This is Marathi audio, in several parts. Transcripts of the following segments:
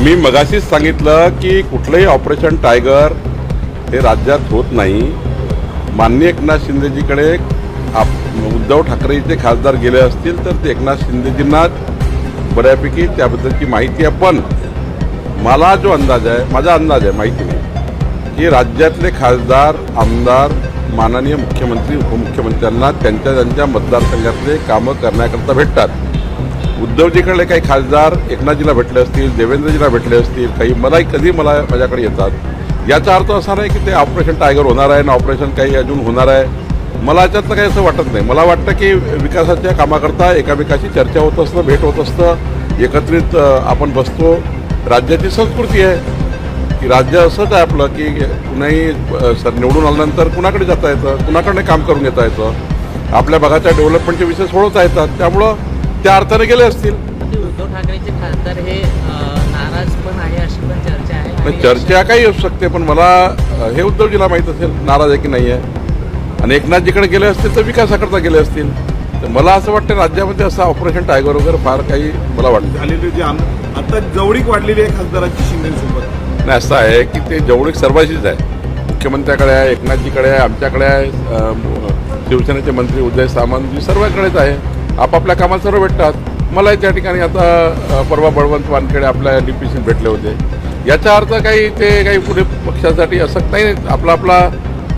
मी मगाशीच सांगितलं की कुठलंही ऑपरेशन टायगर हे राज्यात होत नाही। माननीय एकनाथ शिंदेजीकडे उद्धव ठाकरेचे खासदार गेले असतील तर ते एकनाथ शिंदेजींना बऱ्यापैकी त्याबद्दलची माहिती आहे। पण मला जो अंदाज आहे, माझा अंदाज आहे, माहिती नाही की राज्यातले खासदार आमदार माननीय मुख्यमंत्री उपमुख्यमंत्र्यांना त्यांच्या मतदारसंघातले कामं करण्याकरता भेटतात। उद्धवजीकडे काही खासदार एकनाथजीला भेटले असतील, देवेंद्रजीला भेटले असतील, काही माझ्याकडे येतात। याचा अर्थ असा नाही की ते ऑपरेशन टायगर होणार आहे ना ऑपरेशन काही अजून होणार आहे। मला याच्यातलं काही असं वाटत नाही। मला वाटतं की विकासाच्या कामाकरता एकामेकाशी चर्चा होत असतं, भेट होत असतं, एकत्रित आपण बसतो। राज्याची संस्कृती आहे की राज्य असंच आहे आपलं की कुणाही निवडून आल्यानंतर कुणाकडे जाता येतं, कुणाकडे काम करून घेता येतं, आपल्या भागाच्या डेव्हलपमेंटचे विषय सोडवता येतात। त्यामुळं त्या अर्थाने गेले असतील। उद्धव ठाकरेचे खासदार हे नाराज पण आहे अशी पण चर्चा आहे। चर्चा काही असू शकते, पण मला हे उद्धवजीला माहीत असेल नाराज आहे की नाही आहे। आणि एकनाथजीकडे गेले असतील तर विकासाकरता गेले असतील। तर मला असं वाटतं राज्यामध्ये असं ऑपरेशन टायगर वगैरे फार काही मला वाटतं झालेली जी आता जवळीक वाढलेली आहे खासदारांची शिंदेसोबत। नाही, असं आहे की ते जवळीक सर्वांशीच आहे। मुख्यमंत्र्याकडे आहे, एकनाथजीकडे आहे, आमच्याकडे आहे, शिवसेनेचे मंत्री उदय सामंत सर्वांकडेच आहे। आपापल्या कामात सर्व भेटतात। मला त्या ठिकाणी आता परवा बळवंत वानखेडे आपल्या DPC भेटले होते। याचा अर्थ काही पुढे पक्षासाठी असं नाही, आपला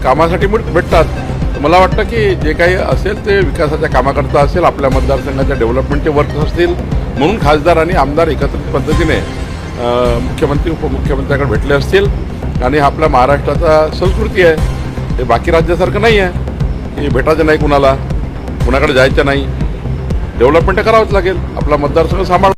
कामासाठी भेटतात। मला वाटतं की जे काही असेल ते विकासाच्या कामाकरता असेल, आपल्या मतदारसंघाच्या डेव्हलपमेंटचे वर्क असतील, म्हणून खासदार आणि आमदार एकत्रित पद्धतीने मुख्यमंत्री उपमुख्यमंत्र्याकडे भेटले असतील। आणि आपल्या महाराष्ट्राचा संस्कृती आहे, हे बाकी राज्यासारखं नाही आहे की भेटायचं नाही, कुणाकडे जायचं नाही। डेव्हलपमेंट करावंच लागेल, आपला मतदारसंघ सांभाळ